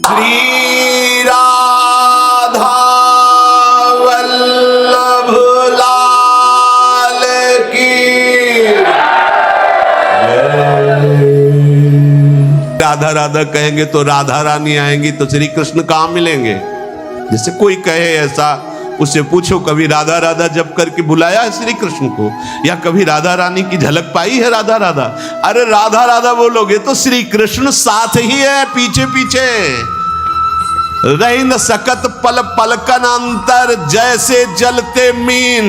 श्री राधा वल्लभ लाल की राधा राधा कहेंगे तो राधा रानी आएंगी तो श्री कृष्ण कहां मिलेंगे? जैसे कोई कहे ऐसा, उससे पूछो कभी राधा राधा जप करके बुलाया है श्री कृष्ण को, या कभी राधा रानी की झलक पाई है राधा राधा? अरे राधा राधा बोलोगे तो श्री कृष्ण साथ ही है, पीछे पीछे। रही न सकत पल पलकन अंतर, जैसे जलते मीन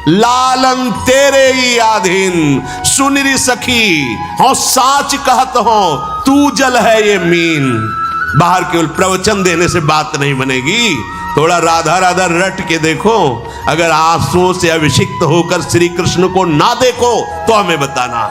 लालन तेरे ही आधीन। सुनरी सखी हो साच कहत हो, तू जल है ये मीन। बाहर केवल प्रवचन देने से बात नहीं बनेगी, थोड़ा राधा राधा रट के देखो। अगर आंसुओं से अभिषिक्त होकर श्री कृष्ण को ना देखो तो हमें बताना।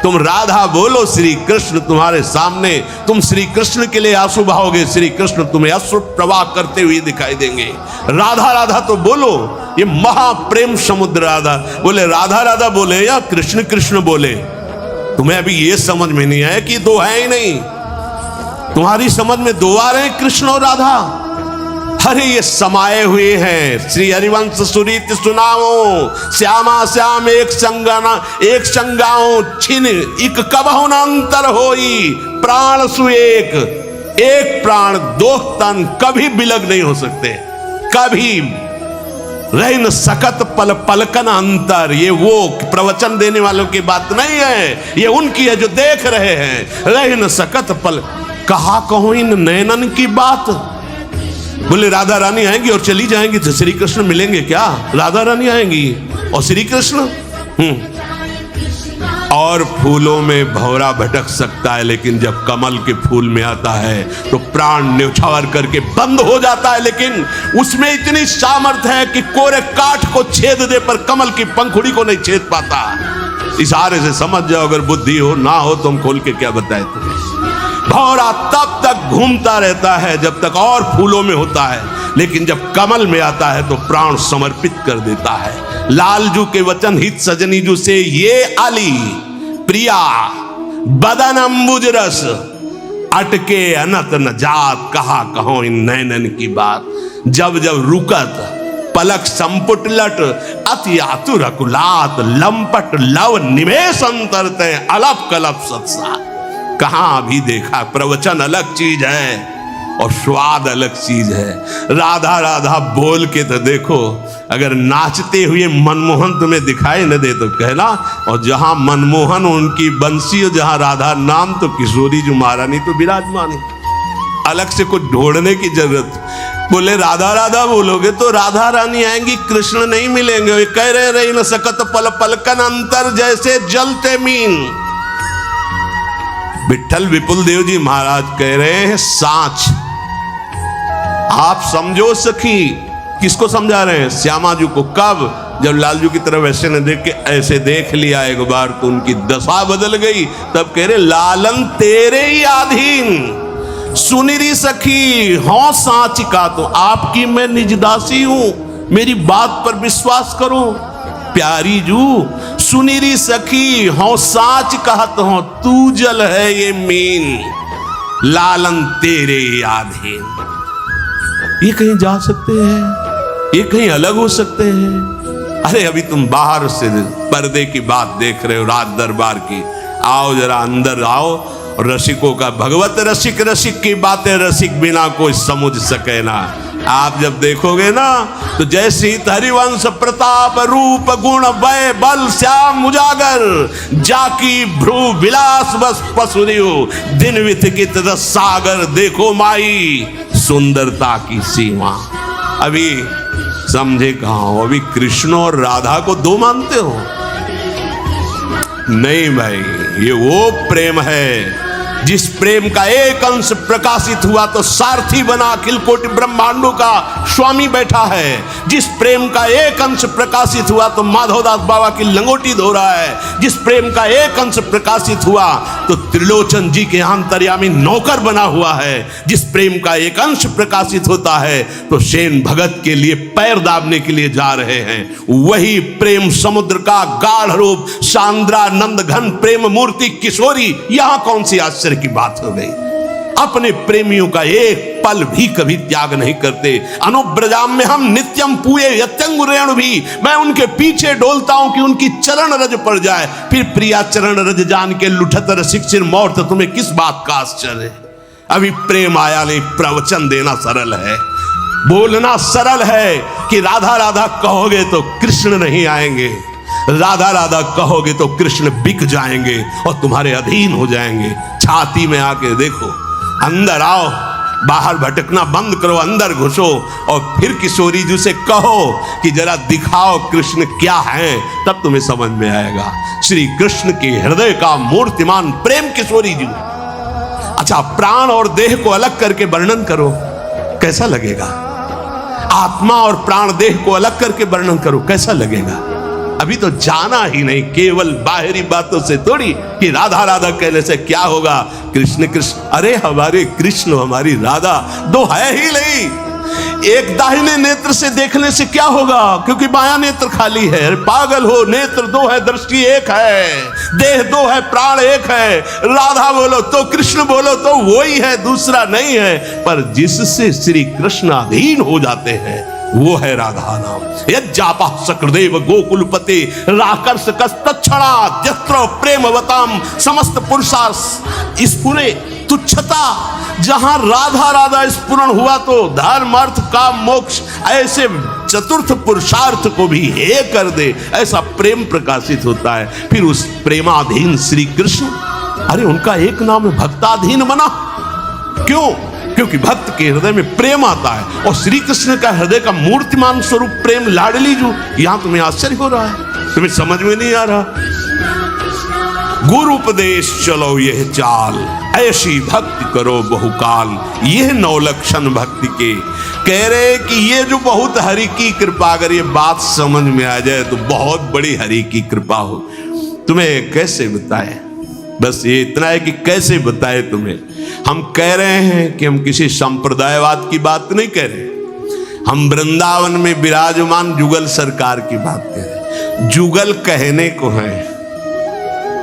तुम राधा बोलो, श्री कृष्ण तुम्हारे सामने, तुम श्री कृष्ण के लिए आंसू बहाओगे, श्री कृष्ण तुम्हें अश्रु प्रवाह करते हुए दिखाई देंगे। राधा राधा तो बोलो, ये महाप्रेम समुद्र राधा बोले, राधा राधा बोले या कृष्ण कृष्ण बोले? तुम्हें अभी ये समझ में नहीं आया कि दो है ही नहीं, तुम्हारी समझ में दो आ रहे हैं, कृष्ण और राधा। अरे ये समाये हुए हैं। श्री हरिवंश सुरीत सुनाओ, श्यामा श्याम एक संगाना एक संगाओ, छिन इक कबहु न अंतर होई। प्राण सु एक प्राण दो तन, कभी बिलग नहीं हो सकते, कभी रह न सकत पल पलकन अंतर। ये वो प्रवचन देने वालों की बात नहीं है, ये उनकी है जो देख रहे हैं। रह न सकत पल, कहा कहूं इन नैनन की बात। बोले राधा रानी आएंगी और चली जाएंगी तो श्री कृष्ण मिलेंगे क्या? राधा रानी आएंगी और श्री कृष्ण। और फूलों में भौरा भटक सकता है, लेकिन जब कमल के फूल में आता है तो प्राण न्यौछावर करके बंद हो जाता है, लेकिन उसमें इतनी सामर्थ्य है कि कोरे काठ को छेद दे पर कमल की पंखुड़ी को नहीं छेद पाता। इशारे से समझ जाओ, अगर बुद्धि हो ना हो तो हम खोल के क्या बताए तुम्हें। भौरा तब तक घूमता रहता है जब तक और फूलों में होता है, लेकिन जब कमल में आता है तो प्राण समर्पित कर देता है। लालजू के वचन हित सजनी जू से ये आली प्रिया बदन अंबुज रस, अटके अनत न जात, कहा कहो इन नैनन की बात। जब जब रुकत पलक संपुट लट, अति आतुर अकुलात, लंपट लव निमेष अंतरते, अलप कलप सत्सा। कहां अभी देखा, प्रवचन अलग चीज है और स्वाद अलग चीज है। राधा राधा बोल के तो देखो, अगर नाचते हुए मनमोहन तुम्हें दिखाई न दे तो कहना। और जहां मनमोहन उनकी बंसी और जहां राधा नाम, तो किशोरी जो महारानी तो विराजमान है, अलग से कुछ ढूंढने की जरूरत। बोले राधा राधा बोलोगे तो राधा रानी आएंगी, कृष्ण नहीं मिलेंगे। वे कह रहे न सकत पल पलकन अंतर, जैसे जलते मीन। विठल विपुल देव जी महाराज कह रहे हैं साच। आप समझो सखी, किसको समझा रहे हैं? श्यामा जी को। कब? जब लालजू की तरफ ऐसे न देख के ऐसे देख लिया एक बार तो उनकी दशा बदल गई। तब कह रहे लालन तेरे ही अधीन। सुनिरी सखी हो साच का, तो आपकी मैं निजदासी हूं, मेरी बात पर विश्वास करो। प्यारी जू सुनिरी सखी हो साच कहत हो, तू जल है ये मीन, लालन तेरे आधीन। ये कहीं जा सकते हैं, ये कहीं अलग हो सकते हैं। अरे अभी तुम बाहर से पर्दे की बात देख रहे हो, राज दरबार की। आओ जरा अंदर आओ। रसिकों का भगवत रसिक, रसिक की बातें रसिक बिना कोई समझ सके ना। आप जब देखोगे ना तो जैसी हरिवंश प्रताप रूप गुण वय बल श्याम उजागर, जाकी भ्रू विलास बस पसुरियो, दिन विथिकित सागर, देखो माई सुंदरता की सीमा। अभी समझे कहां हो? अभी कृष्ण और राधा को दो मानते हो? नहीं भाई, ये वो प्रेम है जिस प्रेम का एक अंश प्रकाशित हुआ तो सारथी बना अखिल कोटि ब्रह्मांडों का स्वामी बैठा है। जिस प्रेम का एक अंश प्रकाशित हुआ तो माधवदास बाबा की लंगोटी धो रहा है। जिस प्रेम का एक अंश प्रकाशित हुआ तो त्रिलोचन जी के अंतर्यामी नौकर बना हुआ है। जिस प्रेम का एक अंश प्रकाशित होता है तो सेन भगत के लिए पैर दाबने के लिए जा रहे हैं। वही प्रेम समुद्र का गाढ़ रूप सांद्रा नंद घन प्रेम मूर्ति किशोरी, यहां कौन सी आश्चर्य की बात हो गई? अपने प्रेमियों का एक पल भी कभी त्याग नहीं करते। अनुब्रजाम में हम नित्यम पूये यत्यंगुरेण भी, मैं उनके पीछे डोलता हूं कि उनकी चरण रज पड़ जाए। फिर प्रिया चरण रज जान के लुठत रसिक चिर मौत, तुम्हें किस बात का आश्चर्य? अभी प्रेम आया नहीं, प्रवचन देना सरल है, बोलना सरल है कि राधा राधा कहोगे तो कृष्ण नहीं आएंगे, राधा राधा कहोगे तो कृष्ण बिक जाएंगे और तुम्हारे अधीन हो जाएंगे। छाती में आके देखो, अंदर आओ, बाहर भटकना बंद करो, अंदर घुसो और फिर किशोरी जी से कहो कि जरा दिखाओ कृष्ण क्या है, तब तुम्हें समझ में आएगा श्री कृष्ण के हृदय का मूर्तिमान प्रेम। किशोरी जी, अच्छा प्राण और देह को अलग करके वर्णन करो, कैसा लगेगा? आत्मा और प्राण देह को अलग करके वर्णन करो, कैसा लगेगा? अभी तो जाना ही नहीं, केवल बाहरी बातों से थोड़ी कि राधा राधा कहने से क्या होगा। कृष्ण कृष्ण, अरे हमारे कृष्ण हमारी राधा दो है ही नहीं। एक दाहिने नेत्र से देखने से क्या होगा, क्योंकि बायां नेत्र खाली है। अरे पागल हो, नेत्र दो है, दृष्टि एक है, देह दो है, प्राण एक है। राधा बोलो तो कृष्ण बोलो तो वो ही है, दूसरा नहीं है। पर जिससे श्री कृष्ण अधीन हो जाते हैं वो है राधा नाम। यज्जापा सकृदेव गोकुलपते राकर्ष कस्तक्षणा यत्र प्रेमवताम समस्त पुरुषार्थ स्फुरे तुच्छता। जहां राधा राधा स्फुरण हुआ तो धर्म अर्थ काम मोक्ष ऐसे चतुर्थ पुरुषार्थ को भी हे कर दे, ऐसा प्रेम प्रकाशित होता है। फिर उस प्रेमाधीन श्री कृष्ण, अरे उनका एक नाम है भक्ताधीन बना। क्यों? क्योंकि भक्त के हृदय में प्रेम आता है और श्री कृष्ण का हृदय का मूर्तिमान स्वरूप प्रेम लाडली जू। यहां तुम्हें आश्चर्य हो रहा है, तुम्हें समझ में नहीं आ रहा। गुरु उपदेश चलो यह चाल, ऐसी भक्ति करो बहुकाल। यह 9 लक्षण भक्ति के कह रहे कि ये जो बहुत हरि की कृपा, अगर ये बात समझ में आ जाए तो बहुत बड़ी हरि की कृपा हो। तुम्हें कैसे बताए, बस ये इतना है कि कैसे बताए तुम्हें। हम कह रहे हैं कि हम किसी संप्रदायवाद की बात नहीं कह रहे, हम वृंदावन में विराजमान जुगल सरकार की बात कह रहे हैं। जुगल कहने को है,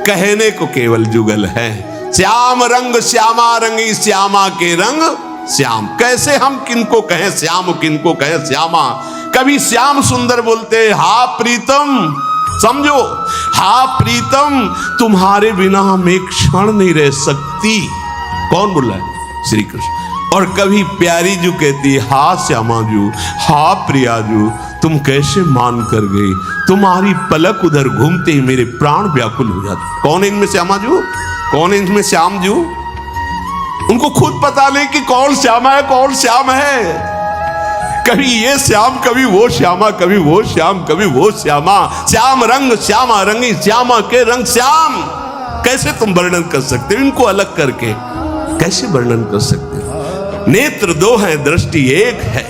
कहने को केवल जुगल है। श्याम रंग श्यामा रंगी, श्यामा के रंग श्याम। कैसे हम किनको कहें श्याम, किनको कहें श्यामा? कभी श्याम सुंदर बोलते, हा प्रीतम, समझो, हा प्रीतम तुम्हारे बिना हम एक क्षण नहीं रह सकती। कौन बोला है? श्री कृष्ण। और कभी प्यारी जू कहती, हा श्यामा जू, हा प्रिया जू, तुम कैसे मान कर गई, तुम्हारी पलक उधर घूमते ही मेरे प्राण व्याकुल हो जाते। कौन इनमें श्यामा जू, कौन इनमें श्याम जू? उनको खुद पता नहीं कि कौन श्यामा है, कौन श्याम है। कभी ये श्याम, कभी वो श्यामा, कभी वो श्याम, कभी वो श्यामा। श्याम रंग श्यामा रंगी, श्यामा के रंग श्याम। कैसे तुम वर्णन कर सकते हो इनको अलग करके? कैसे वर्णन कर सकते हो? नेत्र दो हैं, दृष्टि एक है।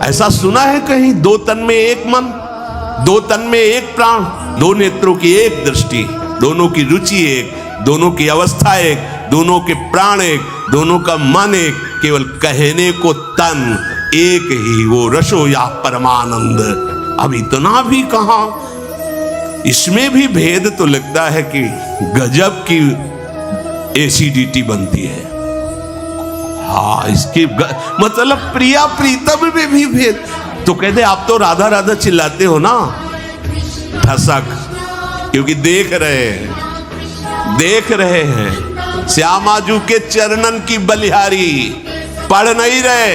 ऐसा सुना है कहीं? 2 तन में एक मन, 2 तन में एक प्राण, 2 नेत्रों की एक दृष्टि, दोनों की रुचि एक, दोनों की अवस्था एक, दोनों के प्राण एक, दोनों का मन एक। केवल कहने को तन एक ही, वो रसो या परमानंद। अब इतना भी कहा, इसमें भी भेद तो लगता है कि गजब की एसिडिटी बनती है। हाँ, इसके मतलब प्रिया प्रीतम में भी भेद। तो कहते आप तो राधा राधा चिल्लाते हो ना, ठसक, क्योंकि देख रहे हैं श्यामाजू के चरणन की बलिहारी, पढ़ नहीं रहे।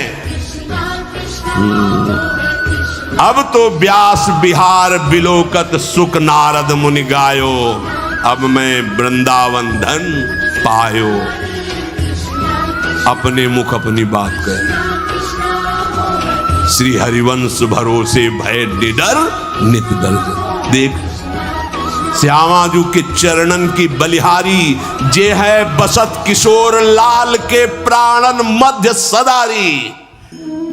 अब तो व्यास बिहार बिलोकत सुख नारद मुनि गायो, अब मैं वृंदावन धन पायो। अपने मुख अपनी बात कह, श्री हरिवंश भरोसे भय निडर नित दर्द। देख श्यामाजू के चरणन की बलिहारी, जे है बसत किशोर लाल के प्राणन मध्य सदारी।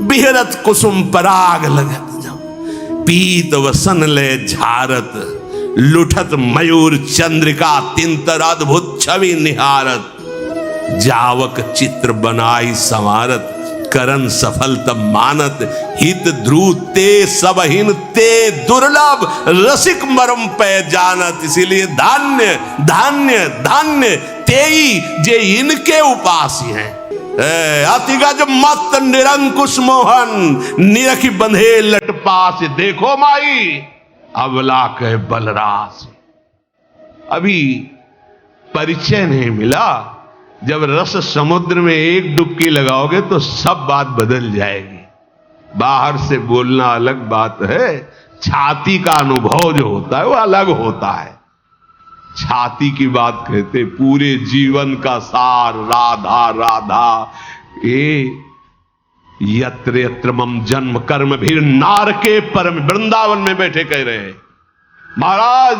बिहरत कुसुम पराग लगत पीत वसन ले झारत, लुठत मयूर चंद्रिका तिंतर अद्भुत छवि निहारत। जावक चित्र बनाई संवारत, करण सफल तब मानत, हित ध्रुव ते सबहिन ते दुर्लभ, रसिक मरम पे जानत। इसीलिए धान्य धान्य धान्य तेई जे इनके उपासी हैं। अतिगा जो मत निरंकुश मोहन, निरखी बंधे लट पास, देखो माई अबला के बलरास। अभी परिचय नहीं मिला, जब रस समुद्र में एक डुबकी लगाओगे तो सब बात बदल जाएगी। बाहर से बोलना अलग बात है, छाती का अनुभव जो होता है वो अलग होता है। छाती की बात कहते, पूरे जीवन का सार राधा राधा। यत्र यत्र मम जन्म कर्म भी नार के परम, वृंदावन में बैठे कह रहे हैं महाराज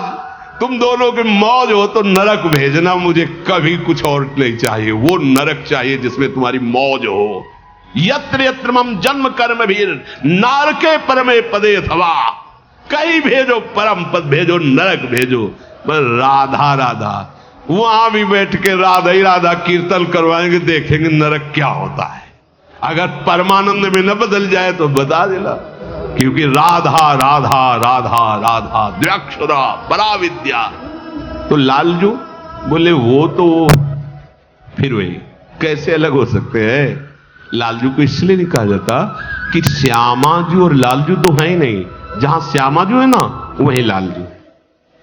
तुम दोनों के मौज हो तो नरक भेजना, मुझे कभी कुछ और नहीं चाहिए, वो नरक चाहिए जिसमें तुम्हारी मौज हो। यत्र यत्र मम जन्म कर्म भी नार के परमे पदे अथवा, कहीं भेजो परम पद भेजो, नरक भेजो, पर राधा राधा। वहां भी बैठ के राधा ही राधा कीर्तन करवाएंगे, देखेंगे नरक क्या होता है। अगर परमानंद में न बदल जाए तो बता देना, क्योंकि राधा राधा राधा राधा द्व्यक्षरा परा विद्या। तो लालजू बोले वो तो फिर वही कैसे अलग हो सकते हैं। लालजू को इसलिए नहीं कहा जाता कि श्यामाजू और लालजू तो है ही नहीं, जहां श्यामाजू है ना वही लालजू।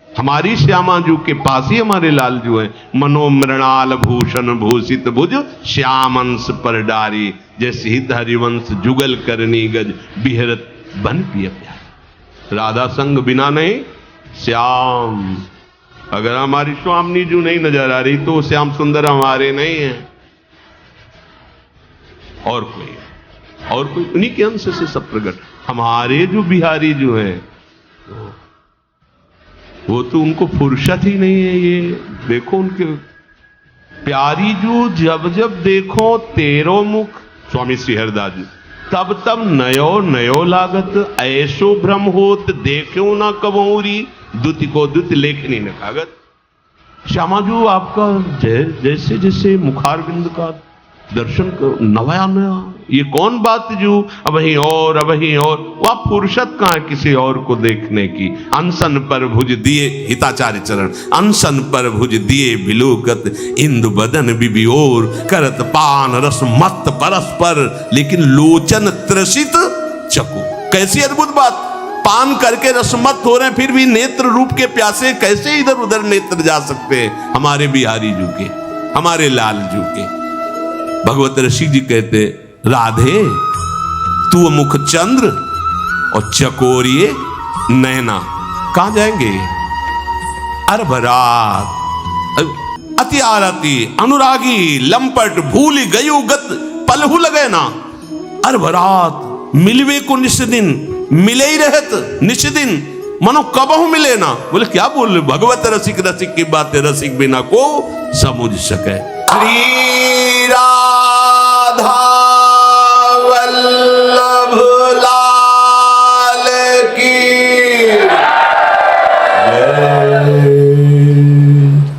हमारी श्यामाजू के पास ही हमारे लालजू है। मनोमृणाल भूषण भूषित भुज, श्यामंश पर डारी, जैसे हित हरिवंश जुगल करनी गज, बिहरत बन पिय प्यार। राधा संग बिना नहीं श्याम। अगर हमारी स्वामी जू नहीं नजर आ रही तो श्याम सुंदर हमारे नहीं है, और कोई उन्हीं के अंश से सब प्रकट। हमारे जो बिहारी जो है वो तो उनको फुर्सत ही नहीं है। ये देखो उनके प्यारी जो जब जब देखो तेरो मुख, स्वामी श्री हरिदास जी, तब तब नयो नयो लागत, ऐसो भ्रम होत देखो ना कबूरी, दुति को दुत लेखनी न कागत। श्यामाजू आपका जैसे जैसे मुखारविंद का दर्शन करो, नया नया, ये कौन बात जू, अब ही और अब ही और। वह फुर्सत कहां किसी और को देखने की। अनशन पर भुज दिए, हिताचार्य चरण, अनशन पर भुज दिए बिलोकत, इंदु बदन बिबिओर, करत पान रस मत परस्पर, लेकिन लोचन त्रसित चकु। कैसी अद्भुत बात, पान करके रसमत हो रहे हैं फिर भी नेत्र रूप के प्यासे कैसे इधर उधर नेत्र जा सकते हैं हमारे बिहारी जू के, हमारे लाल जू के। भगवत ऋषि जी कहते, राधे तू मुख चंद्र और चकोरिए नैना, कहां जाएंगे। अरबरात अति आरती अनुरागी लंपट, भूल गयो गत पलहु लगे ना। अरबरात मिलवे को निश दिन, मिले ही रहत निश दिन, मनो कबहु मिले ना। बोले क्या बोल रहे, भगवत रसिक रसिक की बातें रसिक बिना को समझ सके। श्री राधा वल्लभ